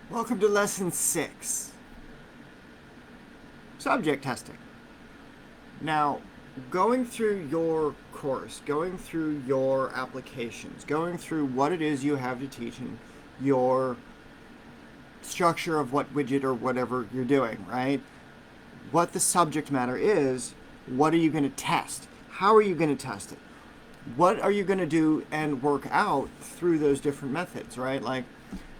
Welcome to lesson 6, subject testing. Now, going through your course, going through your applications, going through what it is you have to teach and your structure of what widget or whatever you're doing, right? What the subject matter is, what are you going to test? How are you going to test it? What are you going to do and work out through those different methods, right? Like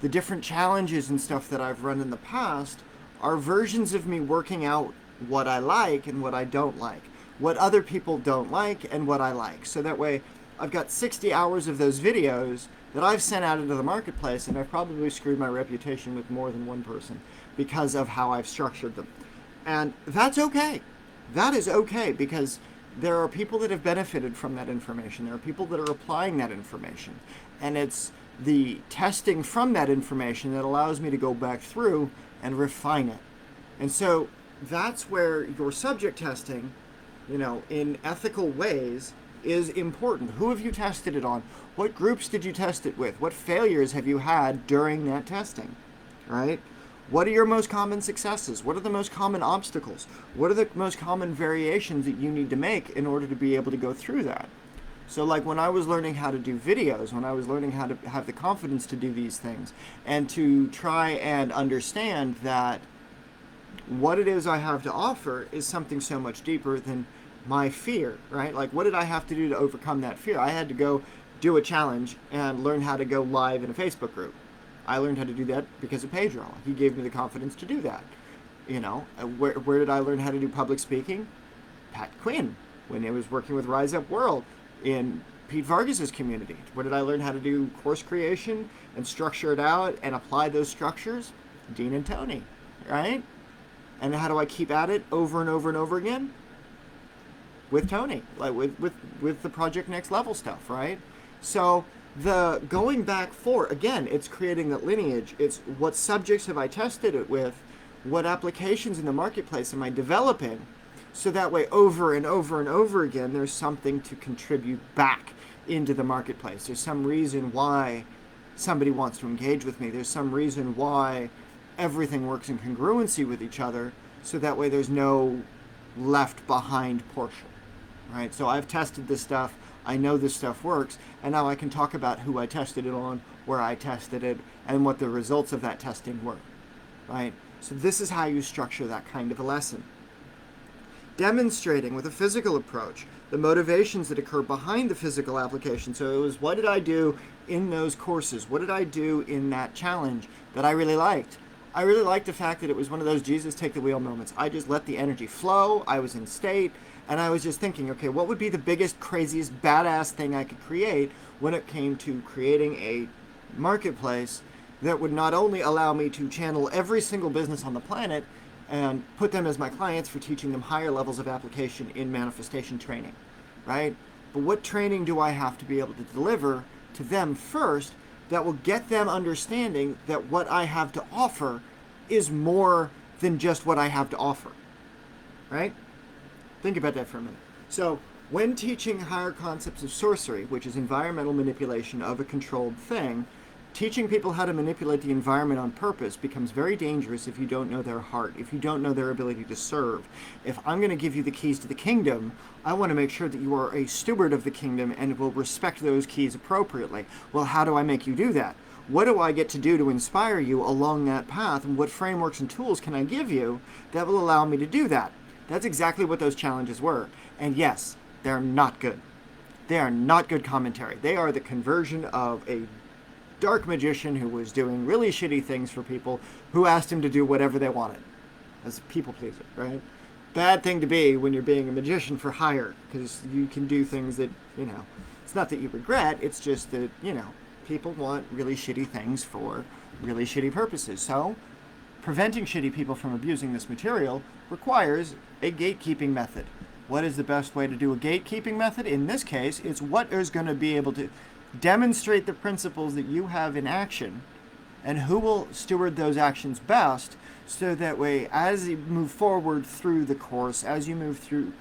the different challenges and stuff that I've run in the past are versions of me working out what I like and what I don't like, what other people don't like and what I like. So that way I've got 60 hours of those videos that I've sent out into the marketplace, and I've probably screwed my reputation with more than one person because of how I've structured them. And that's okay. That is okay, because there are people that have benefited from that information. There are people that are applying that information. And it's the testing from that information that allows me to go back through and refine it. And so that's where your subject testing, in ethical ways is important. Who have you tested it on? What groups did you test it with? What failures have you had during that testing, right? What are your most common successes? What are the most common obstacles? What are the most common variations that you need to make in order to be able to go through that? So like when I was learning how to do videos, when I was learning how to have the confidence to do these things and to try and understand that what it is I have to offer is something so much deeper than my fear, right? Like what did I have to do to overcome that fear? I had to go do a challenge and learn how to go live in a Facebook group. I learned how to do that because of Pedro. He gave me the confidence to do that. Where did I learn how to do public speaking? Pat Quinn, when he was working with Rise Up World in Pete Vargas's community. Where did I learn how to do course creation and structure it out and apply those structures? Dean and Tony, right? And how do I keep at it over and over and over again? With Tony, like with the Project Next Level stuff, right? So the going back for, again, it's creating that lineage. It's what subjects have I tested it with? What applications in the marketplace am I developing? So that way, over and over and over again, there's something to contribute back into the marketplace. There's some reason why somebody wants to engage with me. There's some reason why everything works in congruency with each other. So that way, there's no left behind portion, right? So I've tested this stuff. I know this stuff works, and now I can talk about who I tested it on, where I tested it, and what the results of that testing were, right? So this is how you structure that kind of a lesson. Demonstrating with a physical approach the motivations that occur behind the physical application. So it was, what did I do in those courses? What did I do in that challenge that I really liked? I really liked the fact that it was one of those Jesus take the wheel moments. I just let the energy flow. I was in state. And I was just thinking, okay, what would be the biggest, craziest, badass thing I could create when it came to creating a marketplace that would not only allow me to channel every single business on the planet and put them as my clients for teaching them higher levels of application in manifestation training, right? But what training do I have to be able to deliver to them first that will get them understanding that what I have to offer is more than just what I have to offer, right? Think about that for a minute. So, when teaching higher concepts of sorcery, which is environmental manipulation of a controlled thing, teaching people how to manipulate the environment on purpose becomes very dangerous if you don't know their heart, if you don't know their ability to serve. If I'm going to give you the keys to the kingdom, I want to make sure that you are a steward of the kingdom and will respect those keys appropriately. Well, how do I make you do that? What do I get to do to inspire you along that path, and what frameworks and tools can I give you that will allow me to do that? That's exactly what those challenges were. And yes, they're not good. They are not good commentary. They are the conversion of a dark magician who was doing really shitty things for people who asked him to do whatever they wanted. As a people pleaser, right? Bad thing to be when you're being a magician for hire, because you can do things that, it's not that you regret, it's just that, people want really shitty things for really shitty purposes. So, preventing shitty people from abusing this material requires a gatekeeping method. What is the best way to do a gatekeeping method? In this case, it's what is going to be able to demonstrate the principles that you have in action and who will steward those actions best, so that way, as you move forward through the course, as you move through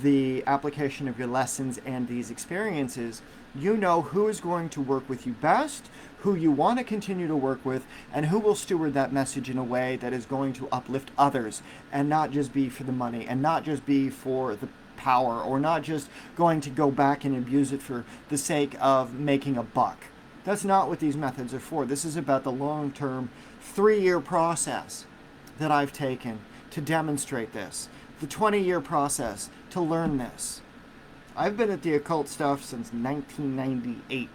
the application of your lessons and these experiences, you know who is going to work with you best, who you want to continue to work with, and who will steward that message in a way that is going to uplift others and not just be for the money and not just be for the power, or not just going to go back and abuse it for the sake of making a buck. That's not what these methods are for. This is about the long-term 3-year process that I've taken to demonstrate this, the 20-year process to learn this. I've been at the occult stuff since 1998.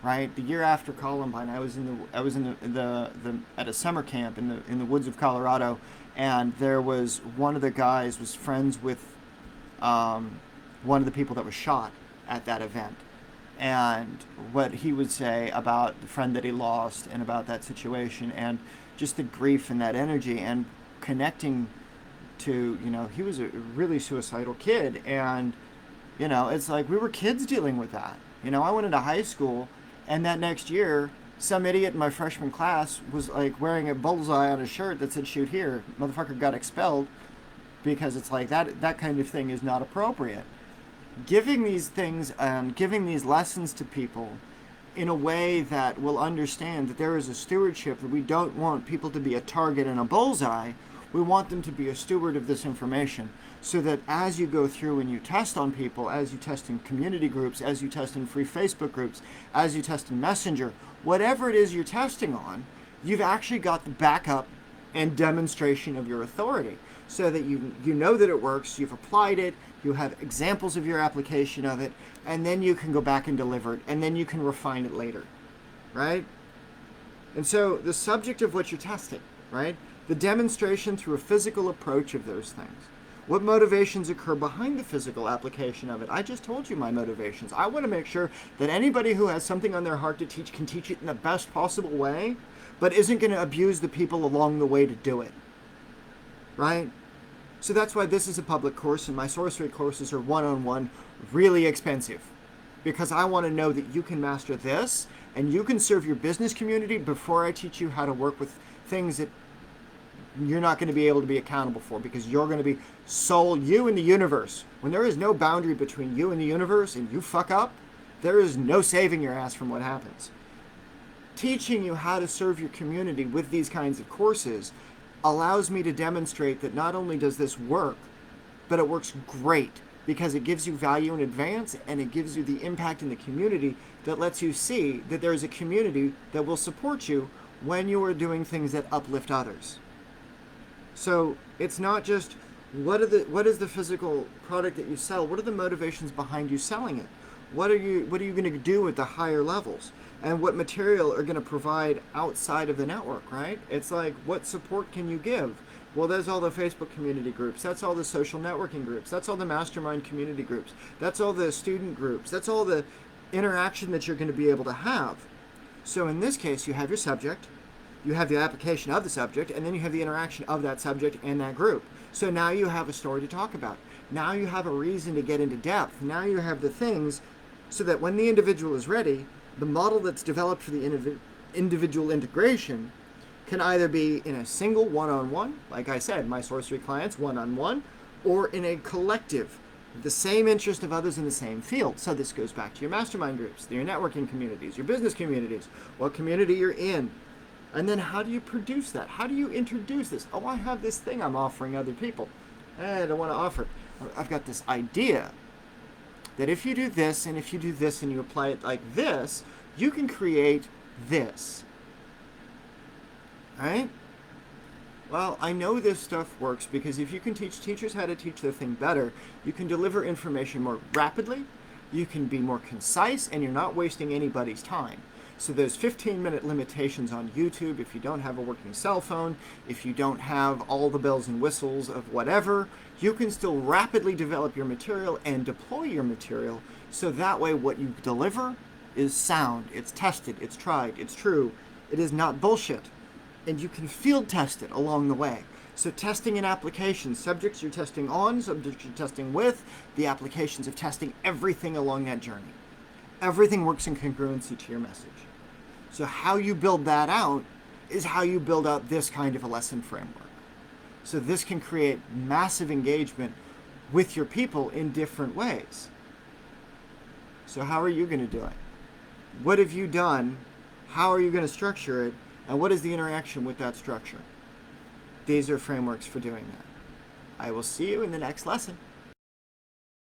Right, the year after Columbine, I was at a summer camp in the woods of Colorado, and there was one of the guys was friends with one of the people that was shot at that event, and what he would say about the friend that he lost and about that situation and just the grief and that energy and connecting to, he was a really suicidal kid, and it's like we were kids dealing with that. I went into high school, and that next year some idiot in my freshman class was like wearing a bullseye on his shirt that said "shoot here." Motherfucker got expelled because it's like that kind of thing is not appropriate. Giving these things and giving these lessons to people in a way that will understand that there is a stewardship, that we don't want people to be a target and a bullseye. We want them to be a steward of this information, so that as you go through and you test on people, as you test in community groups, as you test in free Facebook groups, as you test in Messenger, whatever it is you're testing on, you've actually got the backup and demonstration of your authority, so that you know that it works, you've applied it, you have examples of your application of it, and then you can go back and deliver it, and then you can refine it later, right? And so the subject of what you're testing, right? The demonstration through a physical approach of those things. What motivations occur behind the physical application of it? I just told you my motivations. I want to make sure that anybody who has something on their heart to teach can teach it in the best possible way, but isn't going to abuse the people along the way to do it, right? So that's why this is a public course, and my sorcery courses are one-on-one, really expensive, because I want to know that you can master this, and you can serve your business community before I teach you how to work with things that you're not going to be able to be accountable for, because you're going to be you and the universe. When there is no boundary between you and the universe and you fuck up, there is no saving your ass from what happens. Teaching you how to serve your community with these kinds of courses allows me to demonstrate that not only does this work, but it works great, because it gives you value in advance, and it gives you the impact in the community that lets you see that there is a community that will support you when you are doing things that uplift others. So it's not just what is the physical product that you sell? What are the motivations behind you selling it? What are you going to do at the higher levels? And what material are going to provide outside of the network, right? It's like, what support can you give? Well, there's all the Facebook community groups. That's all the social networking groups. That's all the mastermind community groups. That's all the student groups. That's all the interaction that you're going to be able to have. So in this case, you have your subject, you have the application of the subject, and then you have the interaction of that subject and that group. So now you have a story to talk about. Now you have a reason to get into depth. Now you have the things so that when the individual is ready, the model that's developed for the individual integration can either be in a single one-on-one, like I said, my sorcery clients one-on-one, or in a collective, the same interest of others in the same field. So this goes back to your mastermind groups, your networking communities, your business communities, what community you're in. And then how do you produce that? How do you introduce this? Oh, I have this thing I'm offering other people. I don't want to offer it. I've got this idea that if you do this, and if you do this, and you apply it like this, you can create this. Right? Well, I know this stuff works because if you can teach teachers how to teach their thing better, you can deliver information more rapidly, you can be more concise, and you're not wasting anybody's time. So there's 15-minute limitations on YouTube if you don't have a working cell phone, if you don't have all the bells and whistles of whatever, you can still rapidly develop your material and deploy your material, so that way what you deliver is sound, it's tested, it's tried, it's true, it is not bullshit, and you can field test it along the way. So testing and applications, subjects you're testing on, subjects you're testing with, the applications of testing, everything along that journey. Everything works in congruency to your message. So how you build that out is how you build out this kind of a lesson framework. So this can create massive engagement with your people in different ways. So how are you going to do it? What have you done How are you going to structure it? And what is the interaction with that structure? These are frameworks for doing that. I will see you in the next lesson.